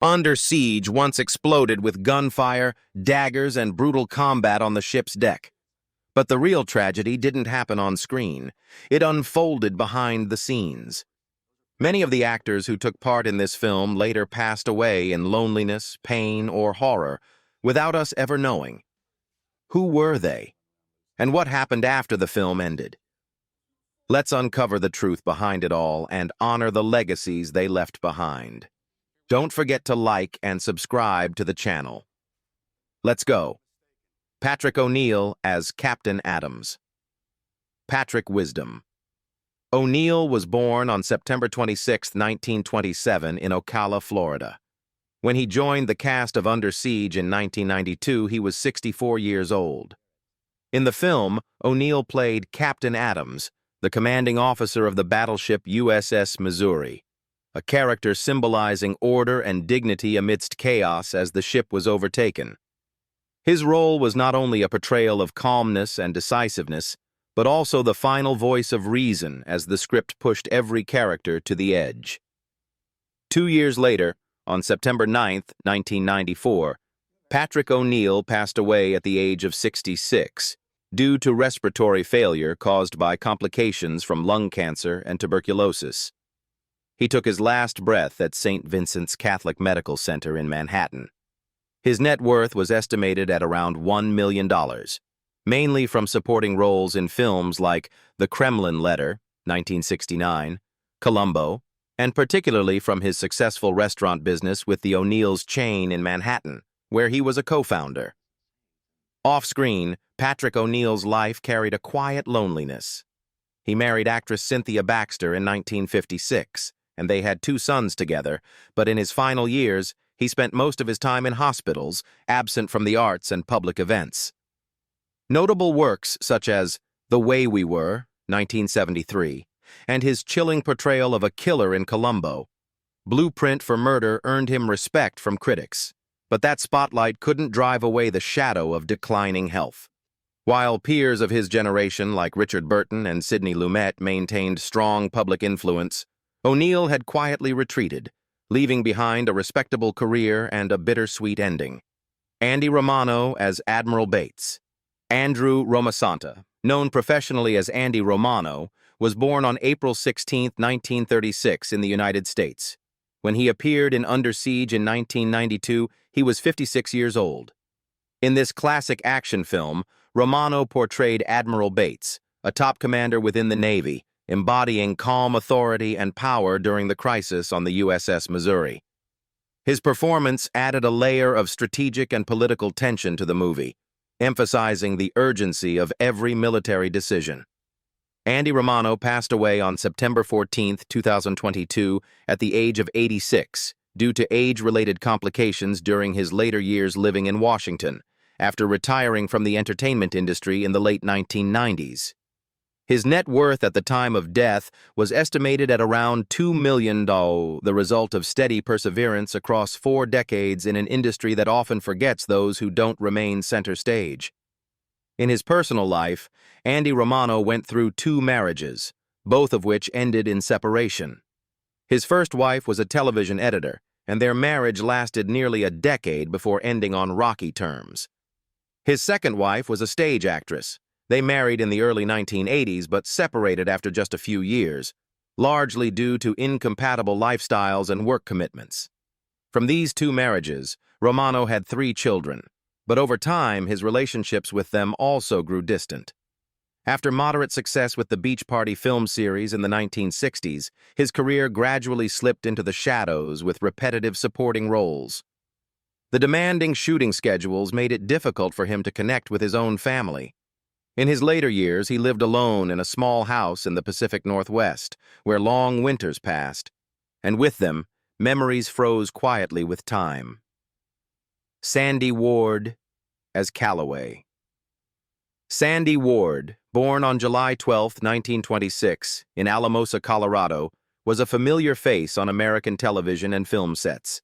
Under Siege once exploded with gunfire, daggers, and brutal combat on the ship's deck. But the real tragedy didn't happen on screen. It unfolded behind the scenes. Many of the actors who took part in this film later passed away in loneliness, pain, or horror, without us ever knowing. Who were they? And what happened after the film ended? Let's uncover the truth behind it all and honor the legacies they left behind. Don't forget to like and subscribe to the channel. Let's go. Patrick ONeal as Captain Adams. Patrick Wisdom. ONeal was born on September 26, 1927 in Ocala, Florida. When he joined the cast of Under Siege in 1992, he was 64 years old. In the film, ONeal played Captain Adams, the commanding officer of the battleship USS Missouri, a character symbolizing order and dignity amidst chaos as the ship was overtaken. His role was not only a portrayal of calmness and decisiveness, but also the final voice of reason as the script pushed every character to the edge. 2 years later, on September 9, 1994, Patrick ONeal passed away at the age of 66 due to respiratory failure caused by complications from lung cancer and tuberculosis. He took his last breath at St. Vincent's Catholic Medical Center in Manhattan. His net worth was estimated at around $1 million, mainly from supporting roles in films like The Kremlin Letter, 1969, Columbo, and particularly from his successful restaurant business with the O'Neill's chain in Manhattan, where he was a co-founder. Off-screen, Patrick ONeal's life carried a quiet loneliness. He married actress Cynthia Baxter in 1956, and they had 2 sons together, but in his final years, he spent most of his time in hospitals, absent from the arts and public events. Notable works such as The Way We Were, 1973, and his chilling portrayal of a killer in Columbo, Blueprint for Murder, earned him respect from critics, but that spotlight couldn't drive away the shadow of declining health. While peers of his generation like Richard Burton and Sidney Lumet maintained strong public influence, ONeal had quietly retreated, leaving behind a respectable career and a bittersweet ending. Andy Romano as Admiral Bates. Andrew Romasanta, known professionally as Andy Romano, was born on April 16, 1936 in the United States. When he appeared in Under Siege in 1992, he was 56 years old. In this classic action film, Romano portrayed Admiral Bates, a top commander within the Navy, embodying calm authority and power during the crisis on the USS Missouri. His performance added a layer of strategic and political tension to the movie, emphasizing the urgency of every military decision. Andy Romano passed away on September 14, 2022, at the age of 86, due to age-related complications during his later years living in Washington, after retiring from the entertainment industry in the late 1990s. His net worth at the time of death was estimated at around $2 million, the result of steady perseverance across 4 decades in an industry that often forgets those who don't remain center stage. In his personal life, Andy Romano went through 2 marriages, both of which ended in separation. His first wife was a television editor, and their marriage lasted nearly a decade before ending on rocky terms. His second wife was a stage actress. They married in the early 1980s but separated after just a few years, largely due to incompatible lifestyles and work commitments. From these 2 marriages, Romano had 3 children, but over time his relationships with them also grew distant. After moderate success with the Beach Party film series in the 1960s, his career gradually slipped into the shadows with repetitive supporting roles. The demanding shooting schedules made it difficult for him to connect with his own family. In his later years, he lived alone in a small house in the Pacific Northwest, where long winters passed, and with them, memories froze quietly with time. Sandy Ward as Callaway. Sandy Ward, born on July 12, 1926, in Alamosa, Colorado, was a familiar face on American television and film sets.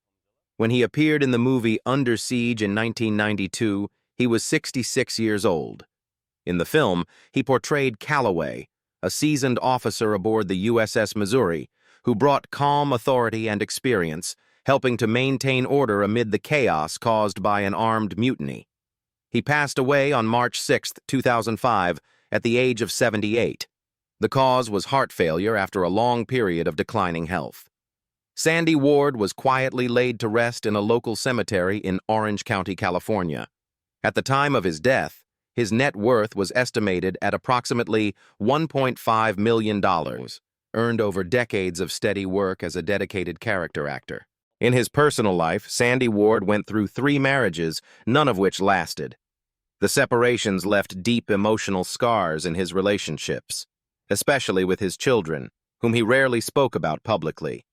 When he appeared in the movie Under Siege in 1992, he was 66 years old. In the film, he portrayed Callaway, a seasoned officer aboard the USS Missouri, who brought calm authority and experience, helping to maintain order amid the chaos caused by an armed mutiny. He passed away on March 6, 2005, at the age of 78. The cause was heart failure after a long period of declining health. Sandy Ward was quietly laid to rest in a local cemetery in Orange County, California. At the time of his death, his net worth was estimated at approximately $1.5 million, earned over decades of steady work as a dedicated character actor. In his personal life, Sandy Ward went through 3 marriages, none of which lasted. The separations left deep emotional scars in his relationships, especially with his children, whom he rarely spoke about publicly.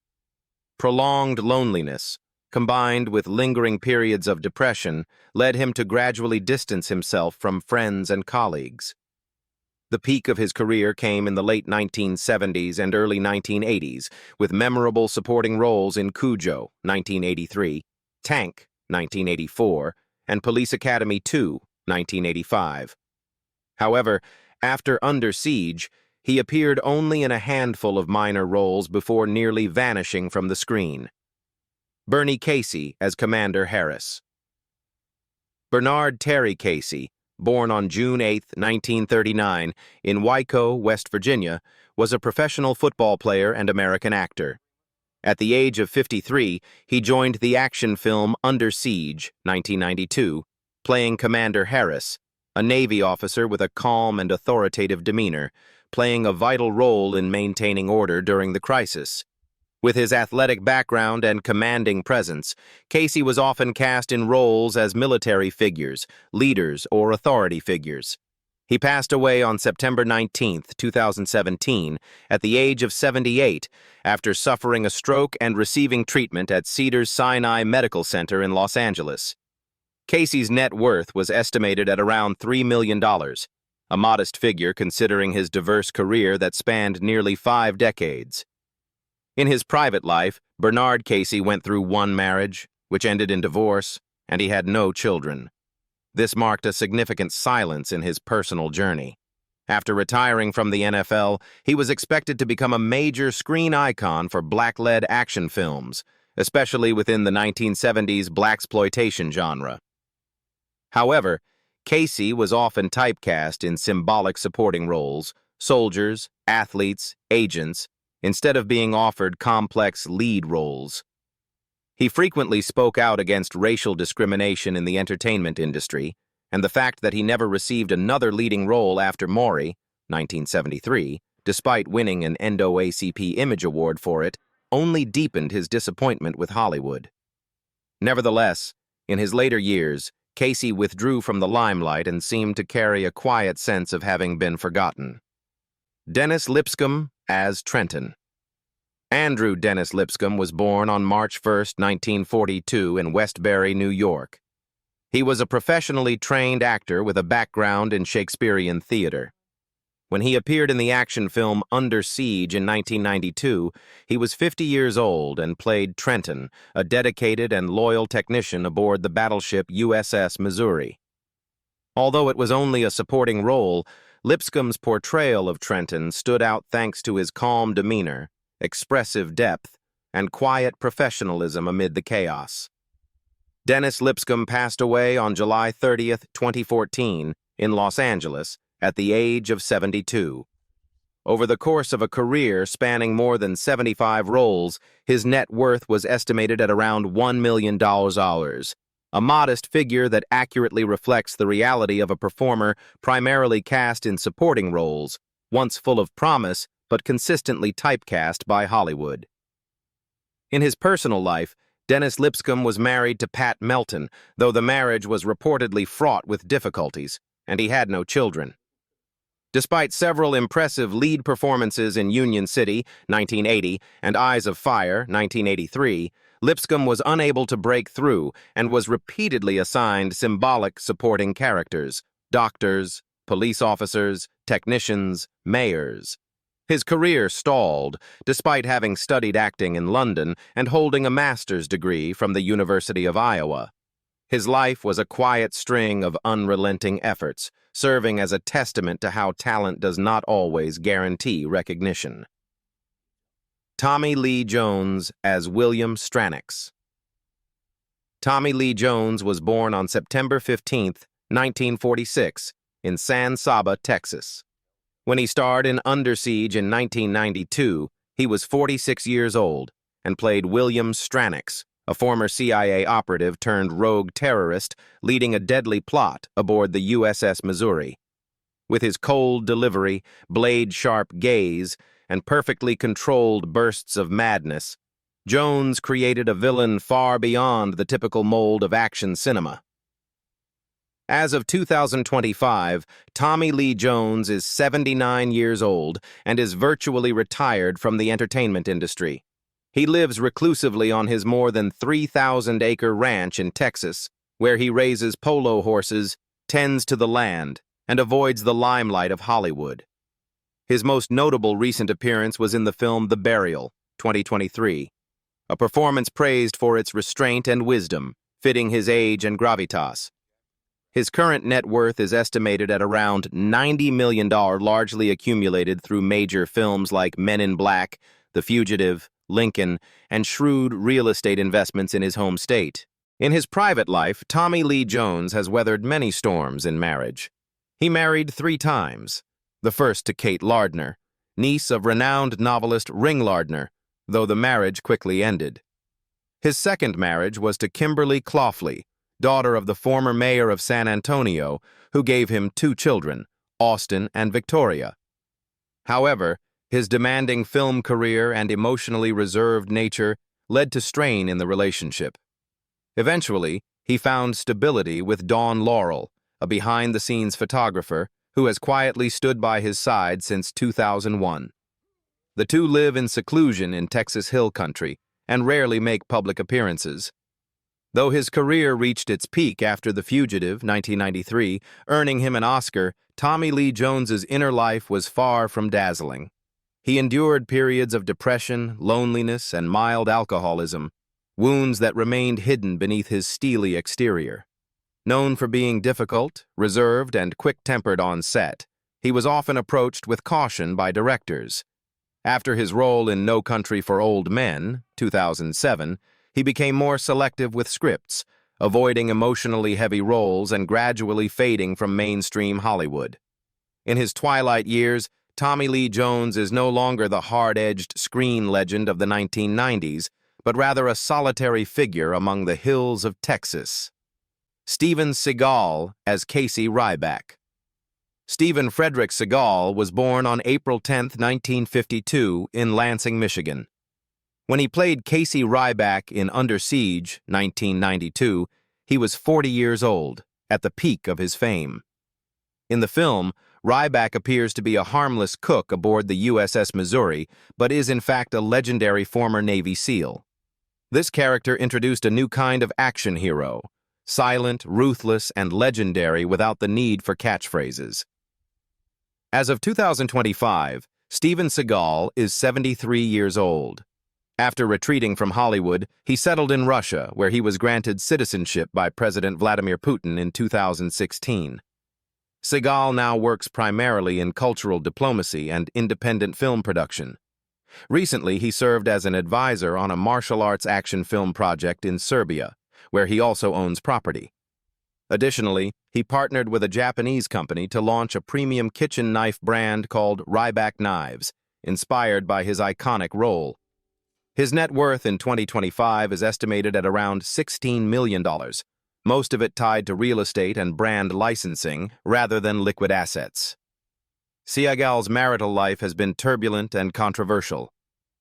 Prolonged loneliness, combined with lingering periods of depression, led him to gradually distance himself from friends and colleagues. The peak of his career came in the late 1970s and early 1980s, with memorable supporting roles in Cujo, 1983, Tank, 1984, and Police Academy 2, 1985. However, after Under Siege, he appeared only in a handful of minor roles before nearly vanishing from the screen. Bernie Casey as Commander Harris. Bernard Terry Casey, born on June 8, 1939, in Waco, West Virginia, was a professional football player and American actor. At the age of 53, he joined the action film Under Siege, 1992, playing Commander Harris, a Navy officer with a calm and authoritative demeanor, playing a vital role in maintaining order during the crisis. With his athletic background and commanding presence, Casey was often cast in roles as military figures, leaders, or authority figures. He passed away on September 19, 2017, at the age of 78, after suffering a stroke and receiving treatment at Cedars-Sinai Medical Center in Los Angeles. Casey's net worth was estimated at around $3 million, a modest figure considering his diverse career that spanned nearly 5 decades. In his private life, Bernard Casey went through 1 marriage, which ended in divorce, and he had no children. This marked a significant silence in his personal journey. After retiring from the NFL, he was expected to become a major screen icon for black-led action films, especially within the 1970s blaxploitation genre. However, Casey was often typecast in symbolic supporting roles, soldiers, athletes, agents, instead of being offered complex lead roles. He frequently spoke out against racial discrimination in the entertainment industry, and the fact that he never received another leading role after Maury, 1973, despite winning an NAACP Image Award for it, only deepened his disappointment with Hollywood. Nevertheless, in his later years, Casey withdrew from the limelight and seemed to carry a quiet sense of having been forgotten. Dennis Lipkcom as Trenton. Andrew Dennis Lipkcom was born on March 1, 1942 in Westbury, New York. He was a professionally trained actor with a background in Shakespearean theater. When he appeared in the action film Under Siege in 1992, he was 50 years old and played Trenton, a dedicated and loyal technician aboard the battleship USS Missouri. Although it was only a supporting role, Lipscomb's portrayal of Trenton stood out thanks to his calm demeanor, expressive depth, and quiet professionalism amid the chaos. Dennis Lipkcom passed away on July 30, 2014, in Los Angeles, at the age of 72. Over the course of a career spanning more than 75 roles, his net worth was estimated at around $1 million, a modest figure that accurately reflects the reality of a performer primarily cast in supporting roles, once full of promise but consistently typecast by Hollywood. In his personal life, Dennis Lipkcom was married to Pat Melton, though the marriage was reportedly fraught with difficulties, and he had no children. Despite several impressive lead performances in Union City, 1980, and Eyes of Fire, 1983, Lipkcom was unable to break through and was repeatedly assigned symbolic supporting characters, doctors, police officers, technicians, mayors. His career stalled, despite having studied acting in London and holding a master's degree from the University of Iowa. His life was a quiet string of unrelenting efforts, serving as a testament to how talent does not always guarantee recognition. Tommy Lee Jones as William Stranx. Tommy Lee Jones was born on September 15, 1946, in San Saba, Texas. When he starred in Under Siege in 1992, he was 46 years old and played William Stranx, a former CIA operative turned rogue terrorist leading a deadly plot aboard the USS Missouri. With his cold delivery, blade-sharp gaze, and perfectly controlled bursts of madness, Jones created a villain far beyond the typical mold of action cinema. As of 2025, Tommy Lee Jones is 79 years old and is virtually retired from the entertainment industry. He lives reclusively on his more than 3,000-acre ranch in Texas, where he raises polo horses, tends to the land, and avoids the limelight of Hollywood. His most notable recent appearance was in the film The Burial, 2023, a performance praised for its restraint and wisdom, fitting his age and gravitas. His current net worth is estimated at around $90 million, largely accumulated through major films like Men in Black, The Fugitive, Lincoln, and shrewd real estate investments in his home state. In his private life, Tommy Lee Jones has weathered many storms in marriage. He married 3 times, the first to Kate Lardner, niece of renowned novelist Ring Lardner, though the marriage quickly ended. His second marriage was to Kimberly Claughley, daughter of the former mayor of San Antonio, who gave him 2 children, Austin and Victoria. However, his demanding film career and emotionally reserved nature led to strain in the relationship. Eventually, he found stability with Dawn Laurel, a behind-the-scenes photographer who has quietly stood by his side since 2001. The two live in seclusion in Texas Hill Country and rarely make public appearances. Though his career reached its peak after The Fugitive, 1993, earning him an Oscar, Tommy Lee Jones's inner life was far from dazzling. He endured periods of depression, loneliness, and mild alcoholism, wounds that remained hidden beneath his steely exterior. Known for being difficult, reserved, and quick-tempered on set, he was often approached with caution by directors. After his role in No Country for Old Men, 2007, he became more selective with scripts, avoiding emotionally heavy roles and gradually fading from mainstream Hollywood. In his twilight years, Tommy Lee Jones is no longer the hard-edged screen legend of the 1990s, but rather a solitary figure among the hills of Texas. Steven Seagal as Casey Ryback. Stephen Frederick Seagal was born on April 10, 1952, in Lansing, Michigan. When he played Casey Ryback in Under Siege, 1992, he was 40 years old, at the peak of his fame. In the film, Ryback appears to be a harmless cook aboard the USS Missouri, but is in fact a legendary former Navy SEAL. This character introduced a new kind of action hero, silent, ruthless, and legendary without the need for catchphrases. As of 2025, Steven Seagal is 73 years old. After retreating from Hollywood, he settled in Russia, where he was granted citizenship by President Vladimir Putin in 2016. Seagal now works primarily in cultural diplomacy and independent film production. Recently, he served as an advisor on a martial arts action film project in Serbia, where he also owns property. Additionally, he partnered with a Japanese company to launch a premium kitchen knife brand called Ryback Knives, inspired by his iconic role. His net worth in 2025 is estimated at around $16 million, most of it tied to real estate and brand licensing rather than liquid assets. Seagal's marital life has been turbulent and controversial.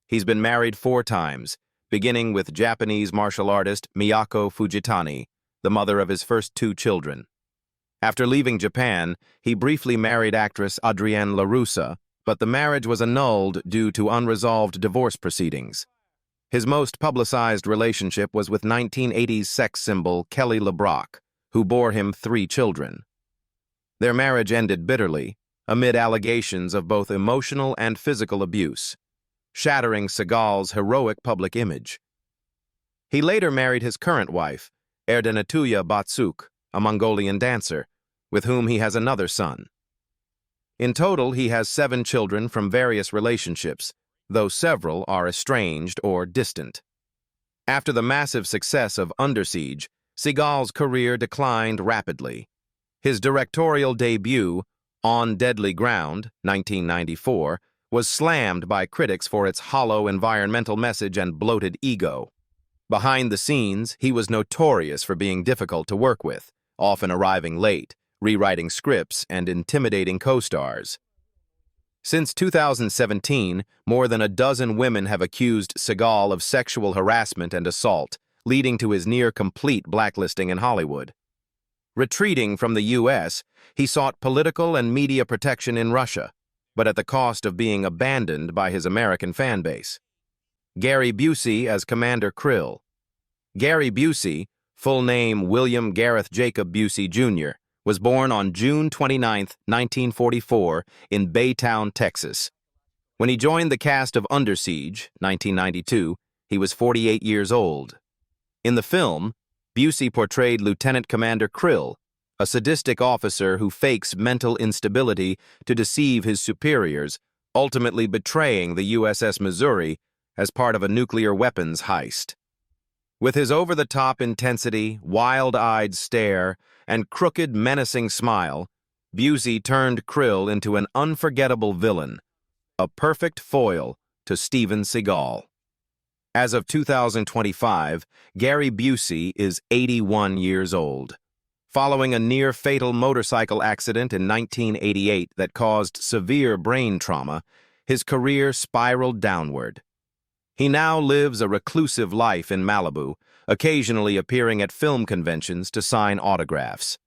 He's been married 4 times, beginning with Japanese martial artist Miyako Fujitani, the mother of his first 2 children. After leaving Japan, he briefly married actress Adrienne LaRussa, but the marriage was annulled due to unresolved divorce proceedings. His most publicized relationship was with 1980s sex symbol Kelly LeBrock, who bore him 3 children. Their marriage ended bitterly, amid allegations of both emotional and physical abuse, shattering Seagal's heroic public image. He later married his current wife, Erdenatuya Batsuk, a Mongolian dancer, with whom he has another son. In total, he has 7 children from various relationships, though several are estranged or distant. After the massive success of Under Siege, Seagal's career declined rapidly. His directorial debut, On Deadly Ground, 1994, was slammed by critics for its hollow environmental message and bloated ego. Behind the scenes, he was notorious for being difficult to work with, often arriving late, rewriting scripts, and intimidating co-stars. Since 2017, more than a dozen women have accused Seagal of sexual harassment and assault, leading to his near-complete blacklisting in Hollywood. Retreating from the U.S., he sought political and media protection in Russia, but at the cost of being abandoned by his American fan base. Gary Buucy as Commander Krill. Gary Buucy, full name William Gareth Jacob Buucy, Jr., was born on June 29, 1944, in Baytown, Texas. When he joined the cast of Under Siege, 1992, he was 48 years old. In the film, Buucy portrayed Lieutenant Commander Krill, a sadistic officer who fakes mental instability to deceive his superiors, ultimately betraying the USS Missouri as part of a nuclear weapons heist. With his over-the-top intensity, wild-eyed stare, and crooked, menacing smile, Buucy turned Krill into an unforgettable villain, a perfect foil to Steven Seagal. As of 2025, Gary Buucy is 81 years old. Following a near-fatal motorcycle accident in 1988 that caused severe brain trauma, his career spiraled downward. He now lives a reclusive life in Malibu, occasionally appearing at film conventions to sign autographs.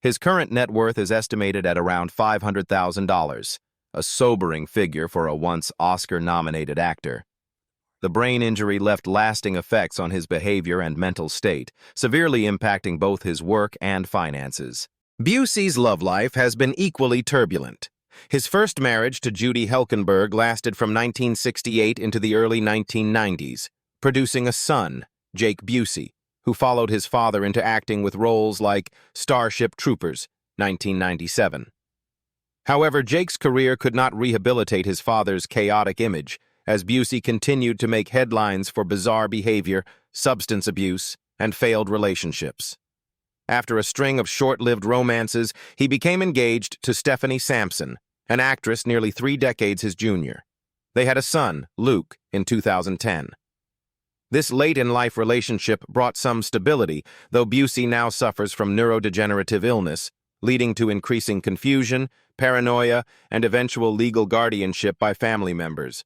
His current net worth is estimated at around $500,000, a sobering figure for a once Oscar-nominated actor. The brain injury left lasting effects on his behavior and mental state, severely impacting both his work and finances. Buucy's love life has been equally turbulent. His first marriage to Judy Helkenberg lasted from 1968 into the early 1990s, producing a son, Jake Buucy, who followed his father into acting with roles like Starship Troopers, 1997. However, Jake's career could not rehabilitate his father's chaotic image, as Buucy continued to make headlines for bizarre behavior, substance abuse, and failed relationships. After a string of short-lived romances, he became engaged to Stephanie Sampson, an actress nearly 3 decades his junior. They had a son, Luke, in 2010. This late-in-life relationship brought some stability, though Buucy now suffers from neurodegenerative illness, leading to increasing confusion, paranoia, and eventual legal guardianship by family members.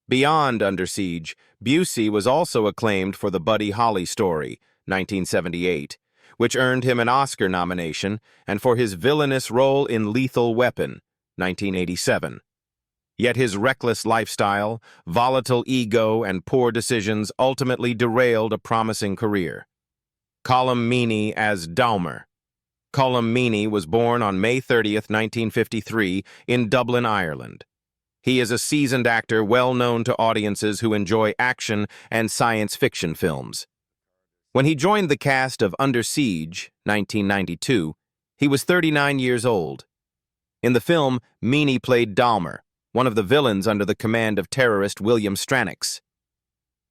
Beyond Under Siege, Buucy was also acclaimed for The Buddy Holly Story, 1978, which earned him an Oscar nomination, and for his villainous role in Lethal Weapon, 1987. Yet his reckless lifestyle, volatile ego, and poor decisions ultimately derailed a promising career. Colm Meanie as Dalmer. Colm Meanie was born on May 30, 1953, in Dublin, Ireland. He is a seasoned actor well known to audiences who enjoy action and science fiction films. When he joined the cast of Under Siege, 1992, he was 39 years old. In the film, Meanie played Dalmer, one of the villains under the command of terrorist William Stranx.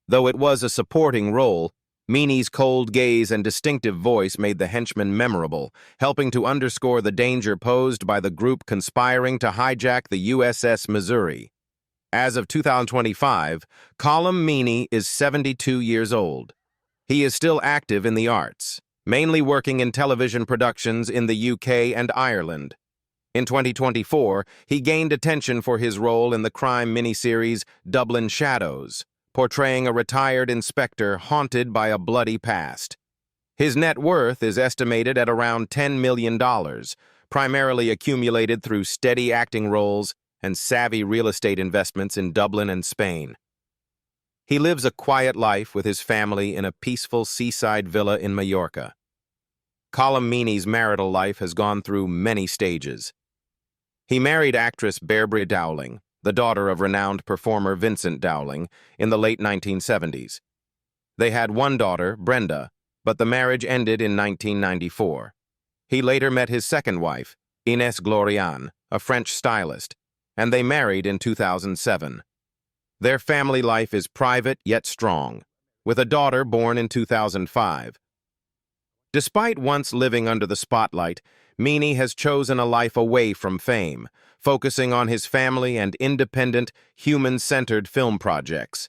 Though it was a supporting role, Meanie's cold gaze and distinctive voice made the henchman memorable, helping to underscore the danger posed by the group conspiring to hijack the USS Missouri. As of 2025, Colm Meanie is 72 years old. He is still active in the arts, mainly working in television productions in the UK and Ireland. In 2024, he gained attention for his role in the crime miniseries Dublin Shadows, portraying a retired inspector haunted by a bloody past. His net worth is estimated at around $10 million, primarily accumulated through steady acting roles and savvy real estate investments in Dublin and Spain. He lives a quiet life with his family in a peaceful seaside villa in Mallorca. Colm Meanie's marital life has gone through many stages. He married actress Barbara Dowling, the daughter of renowned performer Vincent Dowling, in the late 1970s. They had one daughter, Brenda, but the marriage ended in 1994. He later met his second wife, Ines Glorian, a French stylist, and they married in 2007. Their family life is private yet strong, with a daughter born in 2005. Despite once living under the spotlight, Meanie has chosen a life away from fame, focusing on his family and independent, human-centered film projects.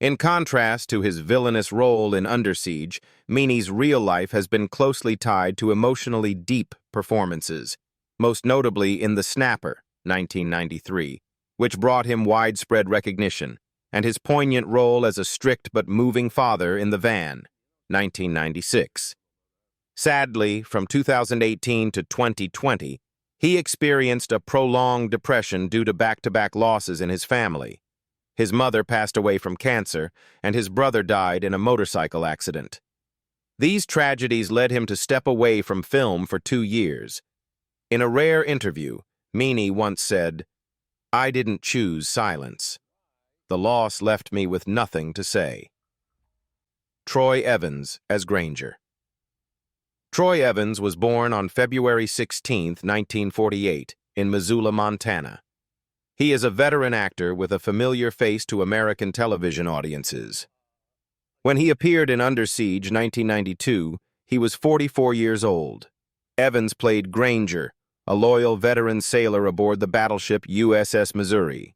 In contrast to his villainous role in Under Siege, Meanie's real life has been closely tied to emotionally deep performances, most notably in The Snapper, 1993, which brought him widespread recognition, and his poignant role as a strict but moving father in The Van, 1996. Sadly, from 2018 to 2020, he experienced a prolonged depression due to back-to-back losses in his family. His mother passed away from cancer, and his brother died in a motorcycle accident. These tragedies led him to step away from film for 2 years. In a rare interview, Meanie once said, "I didn't choose silence. The loss left me with nothing to say." Troy Evans as Granger. Troy Evans was born on February 16, 1948, in Missoula, Montana. He is a veteran actor with a familiar face to American television audiences. When he appeared in Under Siege 1992, he was 44 years old. Evans played Granger, a loyal veteran sailor aboard the battleship USS Missouri.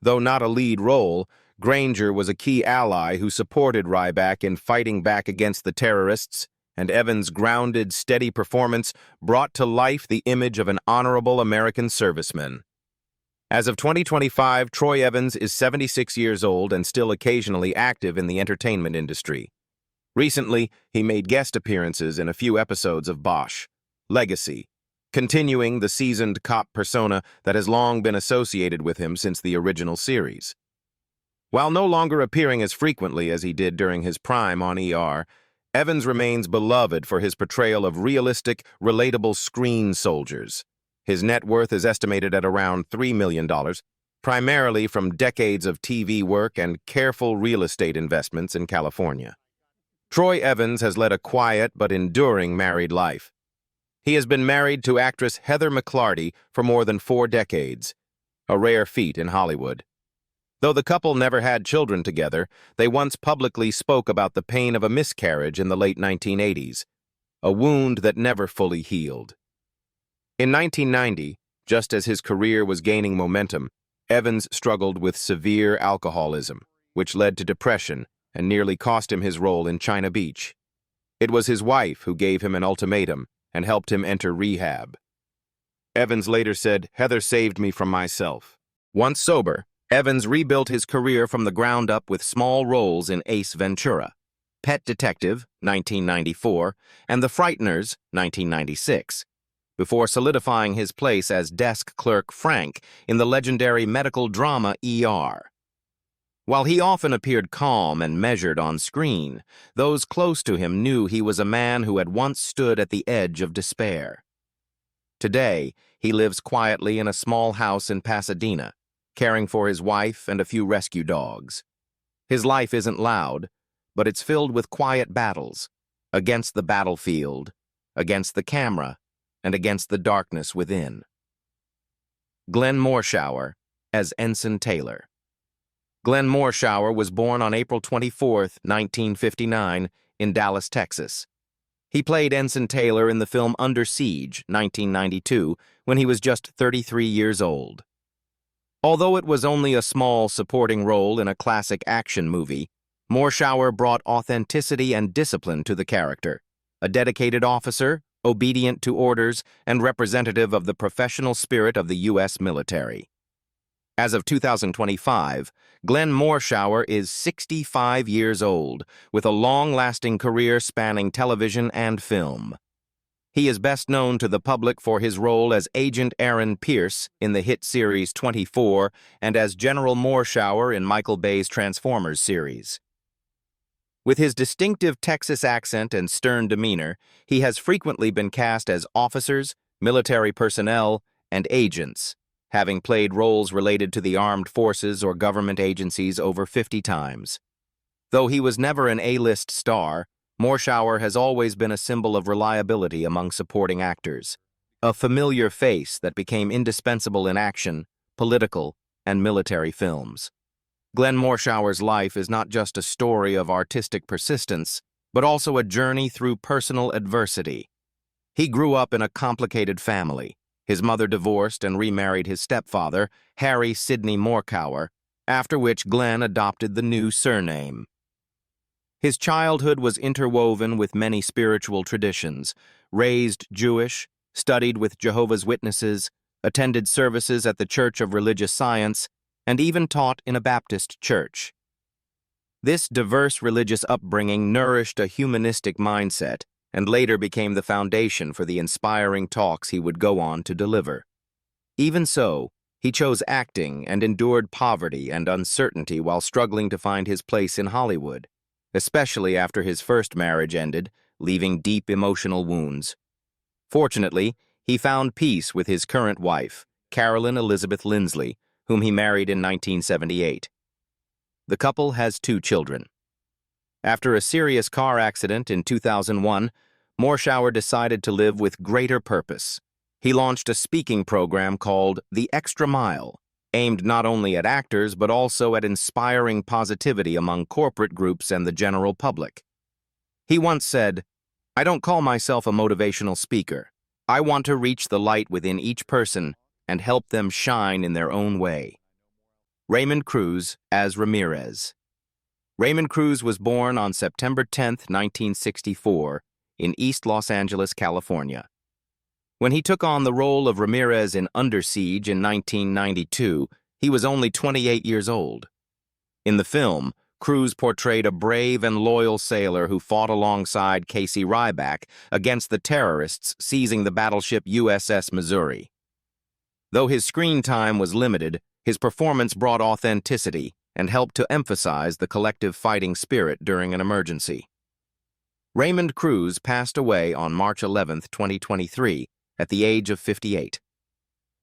Though not a lead role, Granger was a key ally who supported Ryback in fighting back against the terrorists, and Evans' grounded, steady performance brought to life the image of an honorable American serviceman. As of 2025, Troy Evans is 76 years old and still occasionally active in the entertainment industry. Recently, he made guest appearances in a few episodes of Bosch, Legacy, continuing the seasoned cop persona that has long been associated with him since the original series. While no longer appearing as frequently as he did during his prime on ER, Evans remains beloved for his portrayal of realistic, relatable screen soldiers. His net worth is estimated at around $3 million, primarily from decades of TV work and careful real estate investments in California. Troy Evans has led a quiet but enduring married life. He has been married to actress Heather McClarty for more than 4 decades, a rare feat in Hollywood. Though the couple never had children together, they once publicly spoke about the pain of a miscarriage in the late 1980s, a wound that never fully healed. In 1990, just as his career was gaining momentum, Evans struggled with severe alcoholism, which led to depression and nearly cost him his role in China Beach. It was his wife who gave him an ultimatum and helped him enter rehab. Evans later said, "Heather saved me from myself." Once sober, Evans rebuilt his career from the ground up with small roles in Ace Ventura, Pet Detective, 1994, and The Frighteners, 1996, before solidifying his place as desk clerk Frank in the legendary medical drama ER. While he often appeared calm and measured on screen, those close to him knew he was a man who had once stood at the edge of despair. Today, he lives quietly in a small house in Pasadena, caring for his wife and a few rescue dogs. His life isn't loud, but it's filled with quiet battles, against the battlefield, against the camera, and against the darkness within. Glenn Morshower as Ensign Taylor. Glenn Morshower was born on April 24, 1959, in Dallas, Texas. He played Ensign Taylor in the film Under Siege, 1992, when he was just 33 years old. Although it was only a small supporting role in a classic action movie, Morshower brought authenticity and discipline to the character, a dedicated officer, obedient to orders, and representative of the professional spirit of the U.S. military. As of 2025, Glenn Morshower is 65 years old, with a long-lasting career spanning television and film. He is best known to the public for his role as Agent Aaron Pierce in the hit series 24 and as General Morshower in Michael Bay's Transformers series. With his distinctive Texas accent and stern demeanor, he has frequently been cast as officers, military personnel, and agents, having played roles related to the armed forces or government agencies over 50 times. Though he was never an A-list star, Morshower has always been a symbol of reliability among supporting actors, a familiar face that became indispensable in action, political, and military films. Glenn Morshower's life is not just a story of artistic persistence, but also a journey through personal adversity. He grew up in a complicated family. His mother divorced and remarried his stepfather, Harry Sidney Morshower, after which Glenn adopted the new surname. His childhood was interwoven with many spiritual traditions. Raised Jewish, studied with Jehovah's Witnesses, attended services at the Church of Religious Science, and even taught in a Baptist church. This diverse religious upbringing nourished a humanistic mindset and later became the foundation for the inspiring talks he would go on to deliver. Even so, he chose acting and endured poverty and uncertainty while struggling to find his place in Hollywood, especially after his first marriage ended, leaving deep emotional wounds. Fortunately, he found peace with his current wife, Carolyn Elizabeth Lindsley, whom he married in 1978. The couple has 2 children. After a serious car accident in 2001, Morshower decided to live with greater purpose. He launched a speaking program called The Extra Mile, aimed not only at actors but also at inspiring positivity among corporate groups and the general public. He once said, "I don't call myself a motivational speaker. I want to reach the light within each person and help them shine in their own way." Raymond Cruz as Ramirez. Raymond Cruz was born on September 10, 1964, in East Los Angeles, California. When he took on the role of Ramirez in Under Siege in 1992, he was only 28 years old. In the film, Cruz portrayed a brave and loyal sailor who fought alongside Casey Ryback against the terrorists seizing the battleship USS Missouri. Though his screen time was limited, his performance brought authenticity and helped to emphasize the collective fighting spirit during an emergency. Raymond Cruz passed away on March 11, 2023, at the age of 58.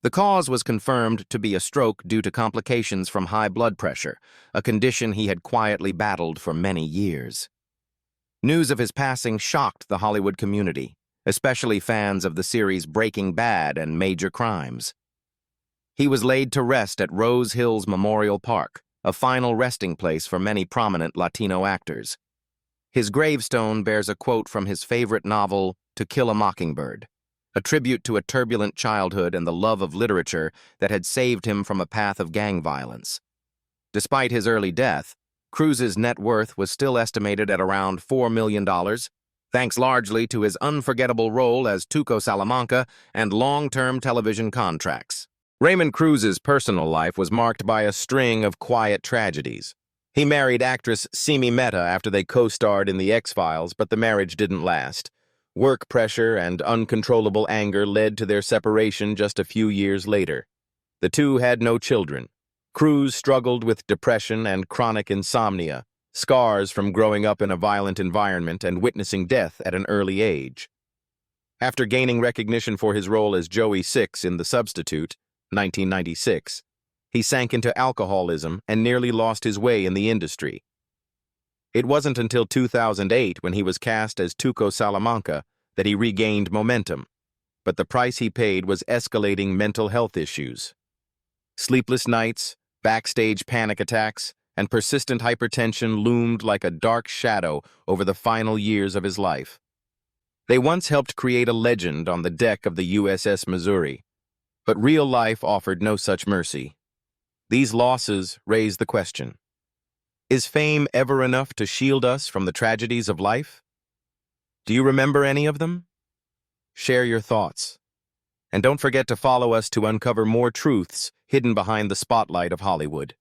The cause was confirmed to be a stroke due to complications from high blood pressure, a condition he had quietly battled for many years. News of his passing shocked the Hollywood community, especially fans of the series Breaking Bad and Major Crimes. He was laid to rest at Rose Hills Memorial Park, a final resting place for many prominent Latino actors. His gravestone bears a quote from his favorite novel, To Kill a Mockingbird, a tribute to a turbulent childhood and the love of literature that had saved him from a path of gang violence. Despite his early death, Cruz's net worth was still estimated at around $4 million, thanks largely to his unforgettable role as Tuco Salamanca and long-term television contracts. Raymond Cruz's personal life was marked by a string of quiet tragedies. He married actress Simi Mehta after they co-starred in The X-Files, but the marriage didn't last. Work pressure and uncontrollable anger led to their separation just a few years later. The two had no children. Cruz struggled with depression and chronic insomnia, scars from growing up in a violent environment and witnessing death at an early age. After gaining recognition for his role as Joey Six in The Substitute, 1996, he sank into alcoholism and nearly lost his way in the industry. It wasn't until 2008, when he was cast as Tuco Salamanca, that he regained momentum, but the price he paid was escalating mental health issues. Sleepless nights, backstage panic attacks, and persistent hypertension loomed like a dark shadow over the final years of his life. They once helped create a legend on the deck of the USS Missouri, but real life offered no such mercy. These losses raise the question: is fame ever enough to shield us from the tragedies of life? Do you remember any of them? Share your thoughts. And don't forget to follow us to uncover more truths hidden behind the spotlight of Hollywood.